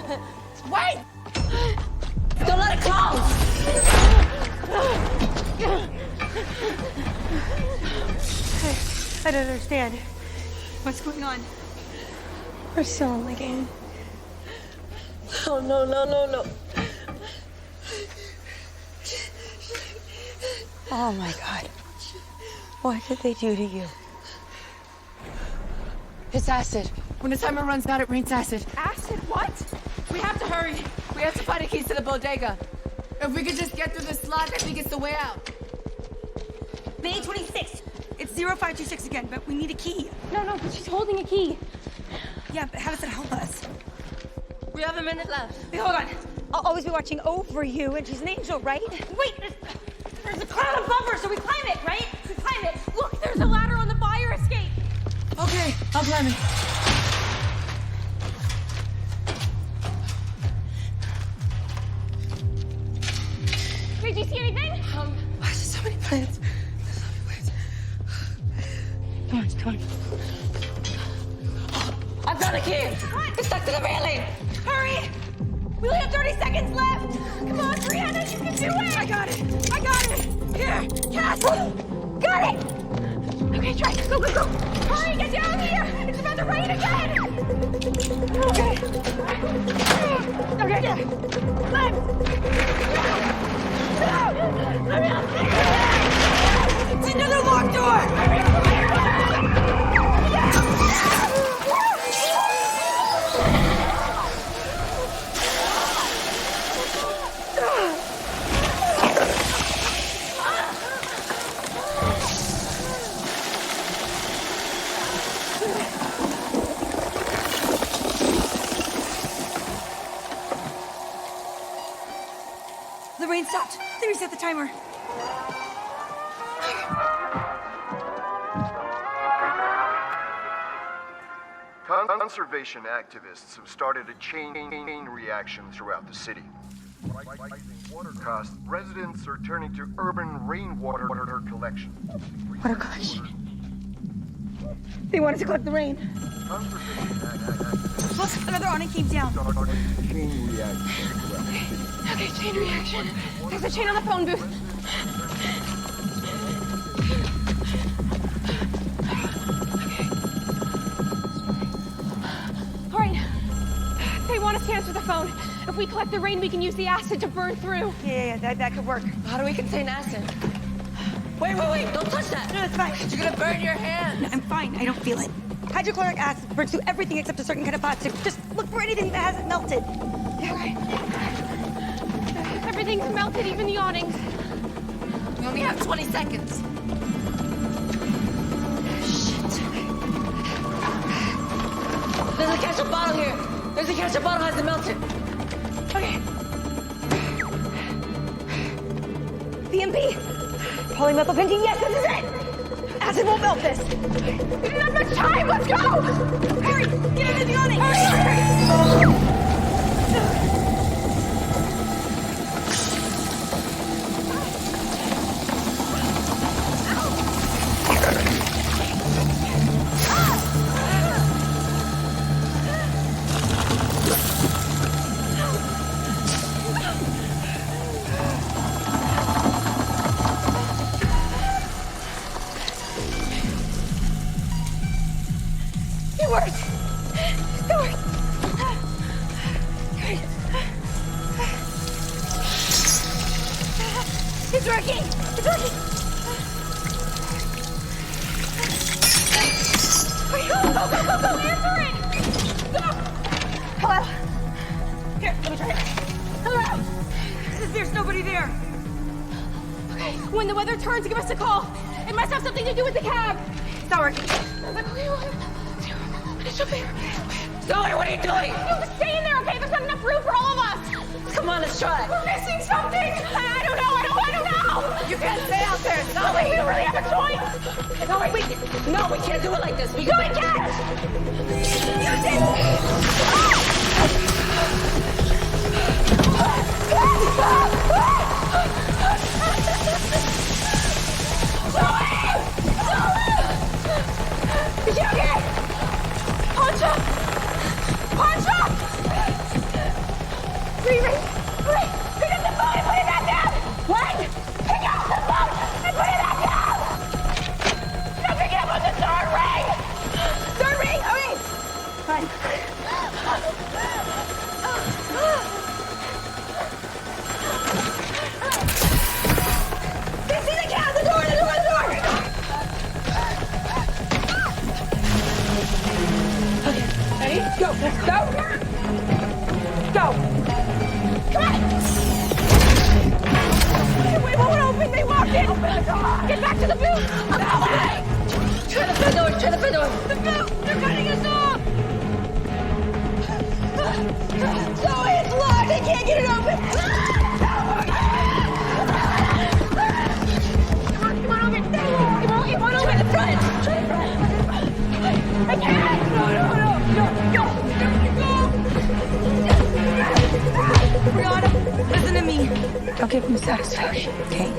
Wait! Don't let it close! I don't understand. What's going on? We're still in the game. Oh, no, no, no, no. Oh my God. What did they do to you? It's acid. When the timer runs out, it rains acid. Acid? What? We have to hurry. We have to find the keys to the bodega. If we could just get through this slot, I think it's the way out. May 26th. It's 0526 again, but we need a key. No, but she's holding a key. Yeah, but how does that help us? We have a minute left. Wait, hold on. I'll always be watching over you, and she's an angel, right? Wait, there's a cloud above her, so we climb it, right? We climb it. Look, there's a ladder on the fire escape. Okay, I'll climb it. Did you see anything? Why is there so many plants? Come on. I've got a key. It's stuck to the railing. Hurry! We only have 30 seconds left! Come on, Brianna, you can do it! I got it! Here, Cass! Got it! Okay, try. Go! Hurry, get down here! It's about to rain again! Okay. Climb! No! It's another locked door! The rain stopped. They reset the timer. Conservation activists have started a chain reaction throughout the city. Rising water costs, residents are turning to urban rainwater collection. Water collection. They wanted to collect the rain. Conservation activists Look, another awning came down. started a chain reaction throughout the city. Okay, chain reaction. There's a chain on the phone booth. All right. They want us to answer the phone. If we collect the rain, we can use the acid to burn through. Yeah, that could work. How do we contain acid? Wait, don't touch that. No, it's fine. You're gonna burn your hands. I'm fine. I don't feel it. Hydrochloric acid burns through everything except a certain kind of plastic. Just look for anything that hasn't melted. Okay. Everything's melted, even the awnings. We only have 20 seconds. Shit. There's a ketchup bottle here. There's a ketchup bottle hasn't melted. Okay. PMP. Polymethylpentene. Yes, this is it. Acid won't melt this. We don't have much time. Let's go. Hurry, get into the awning. Hurry. It worked. Good. It's working. Go. Answer it. Go. Hello. Here, let me try it. Hello. There's nobody there. Okay. When the weather turns, give us a call. It must have something to do with the cab. It's not working. Zoe, what are you doing? No, stay in there, okay? There's not enough room for all of us. Come on, let's try. We're missing something. I don't know. You can't stay out there, Zoe. We don't really have a choice. No, we can't do it like this. We No, we can't. Is she okay? Punch up! They see the cat! The door! The door! The door! Okay, ready? Go! Let's go! Go! Come on! We won't open! They walked in! Open the door! Get back to the booth! No way! Try the front door! Try the front door! The booth! They're cutting us off! Zoe, it's locked! I can't get it open! Come on, open! Come on, open! The front! Try the front! I can't! No! Go! Brianna, listen to me. Don't give him satisfaction, okay?